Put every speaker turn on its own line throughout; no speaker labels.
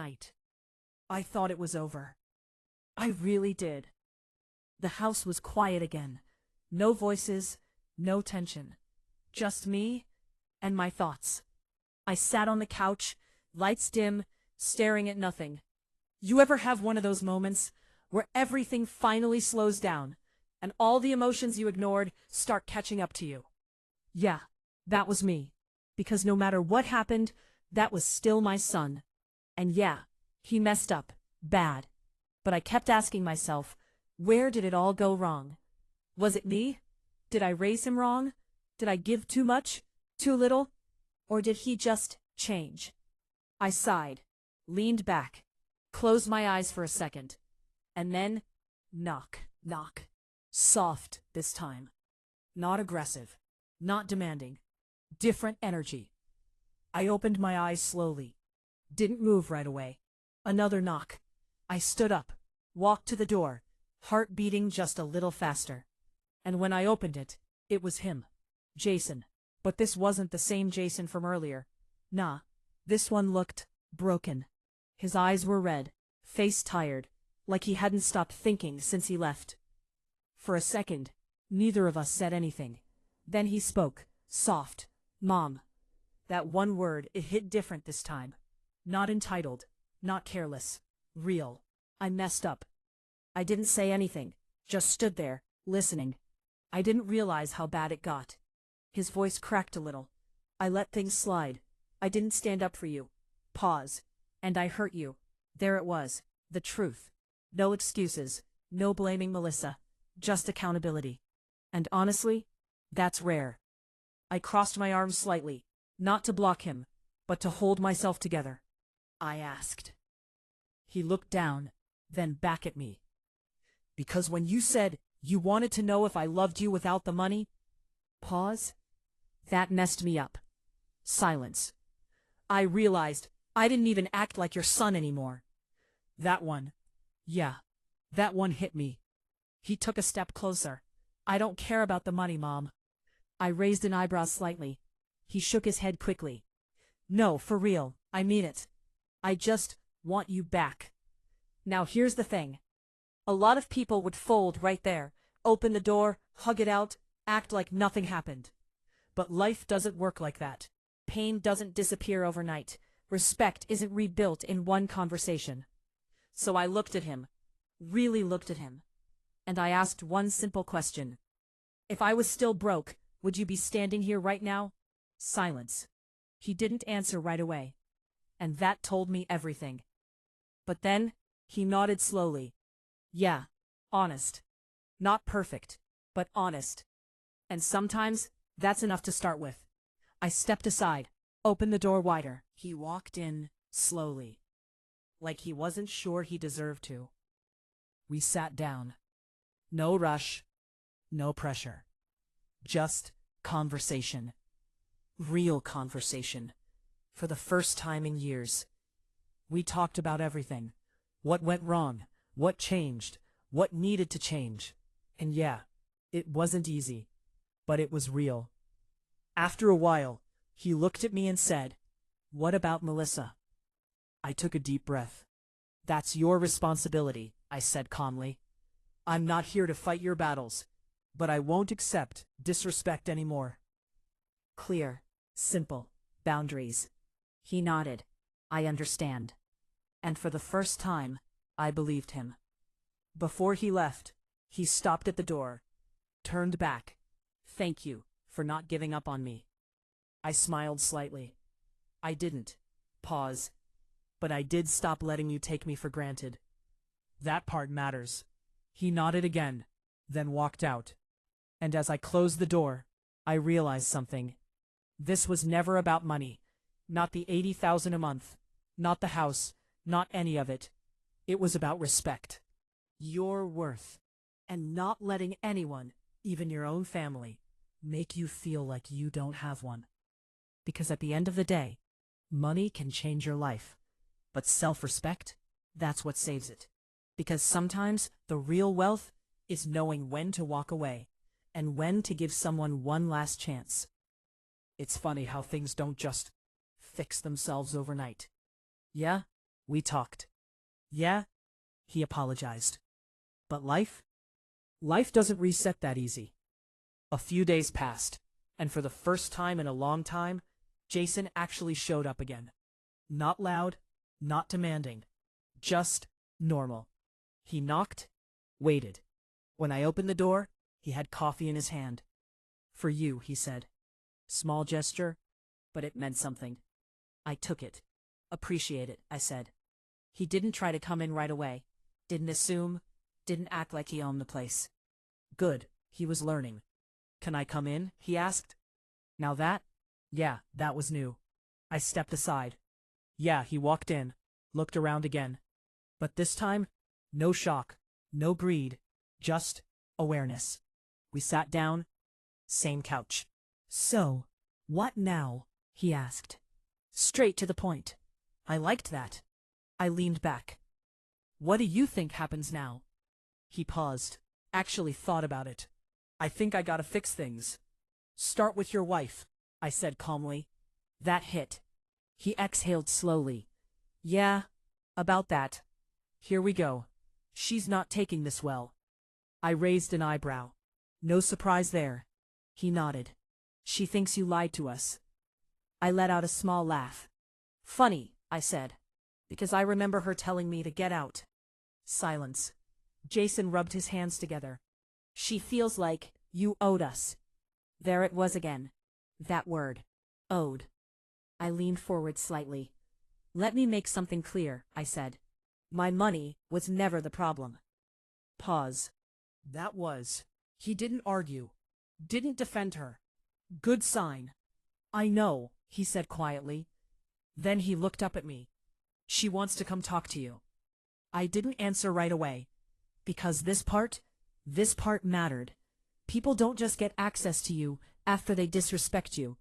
night. I thought it was over. I really did. The house was quiet again. No voices, no tension. Just me and my thoughts. I sat on the couch, lights dim, staring at nothing. You ever have one of those moments where everything finally slows down and all the emotions you ignored start catching up to you? Yeah, that was me. Because no matter what happened, that was still my son. And yeah, he messed up, bad. But I kept asking myself, where did it all go wrong? Was it me? Did I raise him wrong? Did I give too much? Too little? Or did he just change? I sighed, leaned back, closed my eyes for a second, and then knock, knock. Soft this time. Not aggressive, not demanding. Different energy. I opened my eyes slowly. Didn't move right away. Another knock. I stood up, walked to the door, heart beating just a little faster. And when I opened it, it was him. Jason. But this wasn't the same Jason from earlier. Nah. This one looked broken. His eyes were red, face tired, like he hadn't stopped thinking since he left. For a second, neither of us said anything. Then he spoke, soft. Mom. That one word, it hit different this time. Not entitled, not careless. Real. I messed up. I didn't say anything, just stood there, listening. I didn't realize how bad it got. His voice cracked a little. I let things slide. I didn't stand up for you. Pause. And I hurt you. There it was. The truth. No excuses. No blaming Melissa. Just accountability. And honestly, that's rare. I crossed my arms slightly, not to block him, but to hold myself together. I asked. He looked down, then back at me. Because when you said you wanted to know if I loved you without the money, pause, that messed me up. Silence. I realized I didn't even act like your son anymore. That one. Yeah, that one hit me. He took a step closer. I don't care about the money, Mom. I raised an eyebrow slightly. He shook his head quickly. No, for real, I mean it. I just want you back. Now here's the thing. A lot of people would fold right there, open the door, hug it out, act like nothing happened. But life doesn't work like that. Pain doesn't disappear overnight. Respect isn't rebuilt in one conversation. So I looked at him, really looked at him, and I asked one simple question. If I was still broke, would you be standing here right now? Silence. He didn't answer right away. And that told me everything. But then, he nodded slowly. Yeah, honest. Not perfect, but honest. And sometimes, that's enough to start with. I stepped aside, opened the door wider. He walked in, slowly. Like he wasn't sure he deserved to. We sat down. No rush, no pressure. Just conversation. Real conversation. For the first time in years. We talked about everything. What went wrong, what changed, what needed to change. And yeah, it wasn't easy, but it was real. After a while, he looked at me and said, "What about Melissa?" I took a deep breath. "That's your responsibility," I said calmly. "I'm not here to fight your battles, but I won't accept disrespect anymore." Clear, simple, boundaries. He nodded. I understand. And for the first time, I believed him. Before he left, he stopped at the door, turned back. "Thank you for not giving up on me." I smiled slightly. "I didn't. Pause. But I did stop letting you take me for granted." "That part matters." He nodded again, then walked out. And as I closed the door, I realized something. This was never about money. Not the $80,000 a month. Not the house. Not any of it. It was about respect. Your worth. And not letting anyone, even your own family, make you feel like you don't have one. Because at the end of the day, money can change your life. But self-respect, that's what saves it. Because sometimes the real wealth is knowing when to walk away and when to give someone one last chance. It's funny how things don't just fix themselves overnight. Yeah, We talked. Yeah, he apologized. But life? Life doesn't reset that easy. A few days passed, and for the first time in a long time, Jason actually showed up again. Not loud, not demanding, just normal. He knocked, waited. When I opened the door, he had coffee in his hand. For you, he said. Small gesture, but it meant something. I took it. Appreciate it, I said. He didn't try to come in right away. Didn't assume, didn't act like he owned the place. Good, he was learning. Can I come in? He asked. Now that? Yeah, that was new. I stepped aside. Yeah, he walked in, looked around again. But this time, no shock, no greed, just awareness. We sat down, same couch. So, what now? He asked. Straight to the point. I liked that. I leaned back. What do you think happens now? He paused, actually thought about it. I think I gotta fix things. Start with your wife, I said calmly. That hit. He exhaled slowly. Yeah, about that. Here we go. She's not taking this well. I raised an eyebrow. No surprise there. He nodded. She thinks you lied to us. I let out a small laugh. Funny, I said, because I remember her telling me to get out. Silence. Jason rubbed his hands together. She feels like you owed us. There it was again. That word. Owed. I leaned forward slightly. Let me make something clear, I said. My money was never the problem. Pause. That was. He didn't argue. Didn't defend her. Good sign. I know, he said quietly. Then he looked up at me. She wants to come talk to you. I didn't answer right away. Because this part mattered. People don't just get access to you after they disrespect you.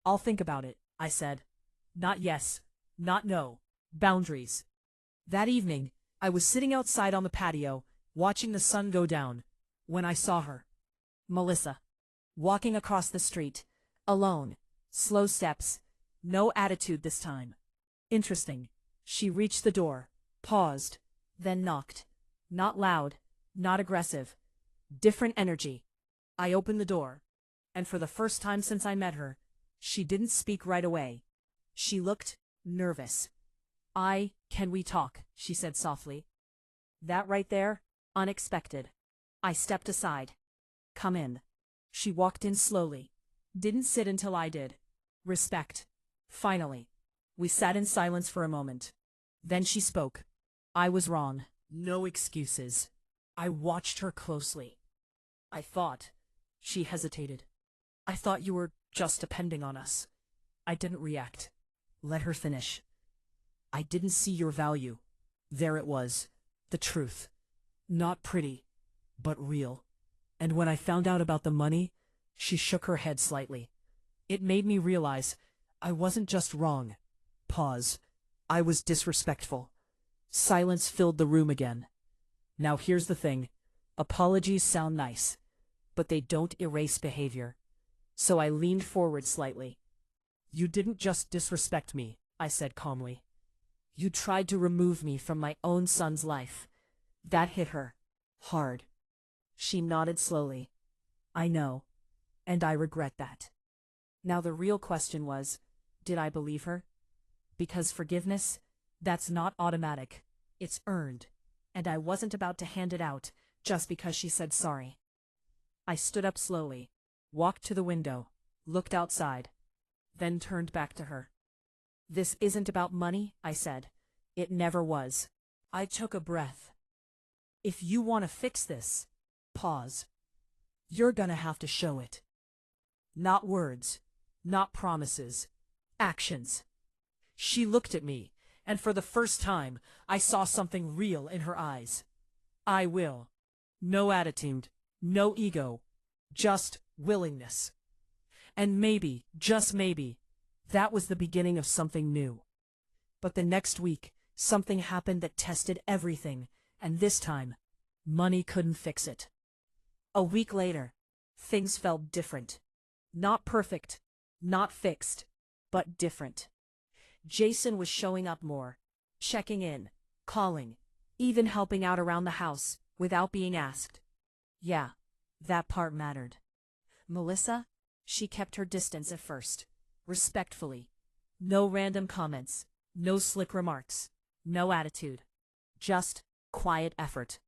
I'll think about it, I said. Not yes, not no. Boundaries. That evening, I was sitting outside on the patio, watching the sun go down, when I saw her. Melissa. Walking across the street. Alone. Slow steps. No attitude this time. Interesting. She reached the door, paused, then knocked. Not loud, not aggressive. Different energy. I opened the door, and for the first time since I met her, she didn't speak right away. She looked nervous. Can we talk? She said softly. That right there, unexpected. I stepped aside. Come in. She walked in slowly. Didn't sit until I did. Respect. Finally. We sat in silence for a moment. Then she spoke. I was wrong. No excuses. I watched her closely. I thought. She hesitated. I thought you were just depending on us. I didn't react. Let her finish. I didn't see your value. There it was. The truth. Not pretty, but real. And when I found out about the money, she shook her head slightly. It made me realize I wasn't just wrong. Pause. I was disrespectful. Silence filled the room again. Now here's the thing. Apologies sound nice, but they don't erase behavior. So I leaned forward slightly. You didn't just disrespect me, I said calmly. You tried to remove me from my own son's life. That hit her. Hard. She nodded slowly. I know. And I regret that. Now the real question was, did I believe her? Because forgiveness, that's not automatic. It's earned. And I wasn't about to hand it out just because she said sorry. I stood up slowly, walked to the window, looked outside, then turned back to her. This isn't about money, I said. It never was. I took a breath. If you want to fix this, pause. You're gonna have to show it. Not words, not promises, actions. She looked at me, and for the first time, I saw something real in her eyes. I will. No attitude, no ego, just willingness. And maybe, just maybe, that was the beginning of something new. But the next week, something happened that tested everything, and this time, money couldn't fix it. A week later, things felt different. Not perfect, not fixed, but different. Jason was showing up more. checking in, calling, even helping out around the house without being asked. Yeah, that part mattered. Melissa? She kept her distance at first, respectfully. No random comments, no slick remarks, no attitude. Just quiet effort.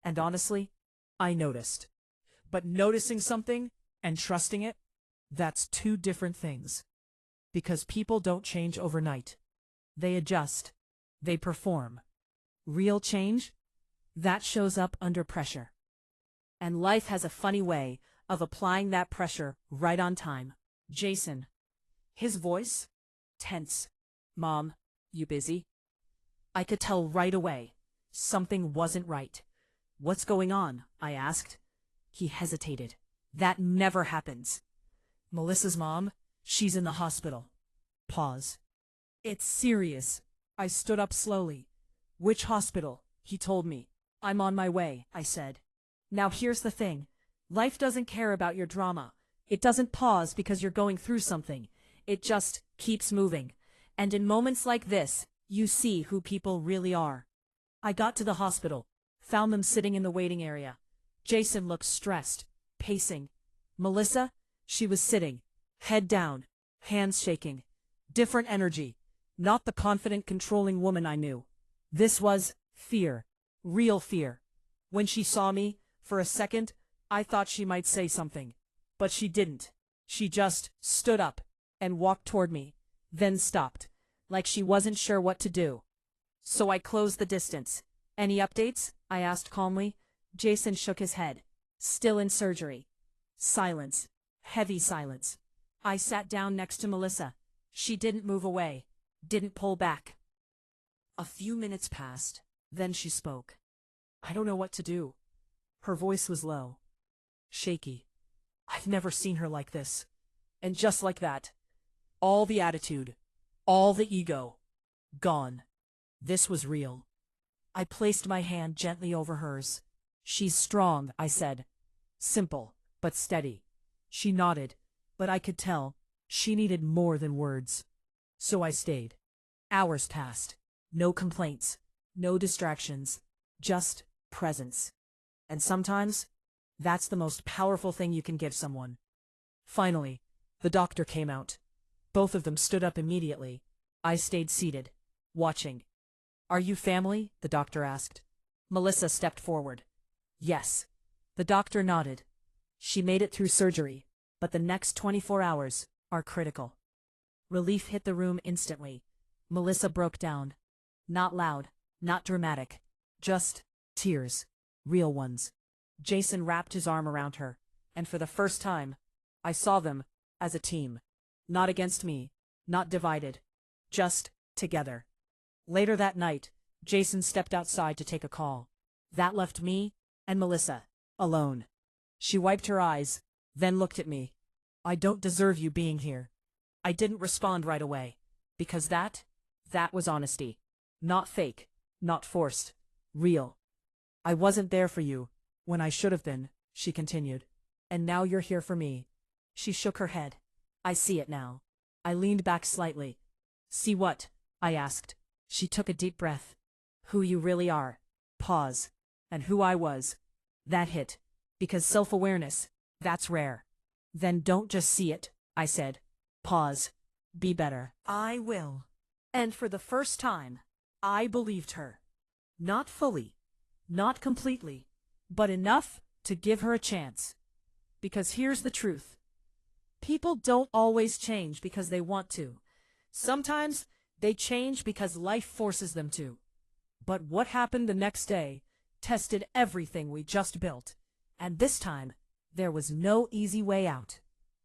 And honestly, I noticed. But noticing something and trusting it, that's two different things. Because people don't change overnight. They adjust. They perform. Real change? That shows up under pressure. And life has a funny way of applying that pressure right on time. Jason. His voice? Tense. Mom, you busy? I could tell right away. Something wasn't right. What's going on? I asked. He hesitated. That never happens. Melissa's mom? She's in the hospital. Pause. It's serious. I stood up slowly. Which hospital? He told me. I'm on my way, I said. Now here's the thing. Life doesn't care about your drama. It doesn't pause because you're going through something. It just keeps moving. And in moments like this, you see who people really are. I got to the hospital, found them sitting in the waiting area. Jason looked stressed, pacing. Melissa? She was sitting, head down, hands shaking. Different energy. Not the confident, controlling woman I knew. This was fear. Real fear. When she saw me, for a second, I thought she might say something. But she didn't. She just stood up and walked toward me, then stopped, like she wasn't sure what to do. So I closed the distance. Any updates? I asked calmly. Jason shook his head. Still in surgery. Silence. Heavy silence. I sat down next to Melissa. She didn't move away. Didn't pull back. A few minutes passed. Then she spoke. I don't know what to do. Her voice was low. Shaky. I've never seen her like this. And just like that. All the attitude. All the ego. Gone. This was real. I placed my hand gently over hers. She's strong, I said. Simple, but steady. She nodded, but I could tell she needed more than words. So I stayed. Hours passed. No complaints. No distractions. Just presence. And sometimes, that's the most powerful thing you can give someone. Finally, the doctor came out. Both of them stood up immediately. I stayed seated, watching. Are you family? The doctor asked. Melissa stepped forward. Yes. The doctor nodded. She made it through surgery, but the next 24 hours are critical. Relief hit the room instantly. Melissa broke down. Not loud, not dramatic. Just tears. Real ones. Jason wrapped his arm around her, and for the first time, I saw them as a team. Not against me, not divided. Just together. Later that night, Jason stepped outside to take a call. That left me and Melissa alone. She wiped her eyes, then looked at me. I don't deserve you being here. I didn't respond right away, because that was honesty. Not fake, not forced. Real. I wasn't there for you, when I should have been, she continued. And now you're here for me. She shook her head. I see it now. I leaned back slightly. See what? I asked. She took a deep breath. Who you really are. Pause. And who I was. That hit. Because self-awareness, that's rare. Then don't just see it, I said. Pause. Be better. I will. And for the first time, I believed her. Not fully. Not completely. But enough to give her a chance. Because here's the truth. People don't always change because they want to. Sometimes they change because life forces them to. But what happened the next day tested everything we just built. And this time, there was no easy way out.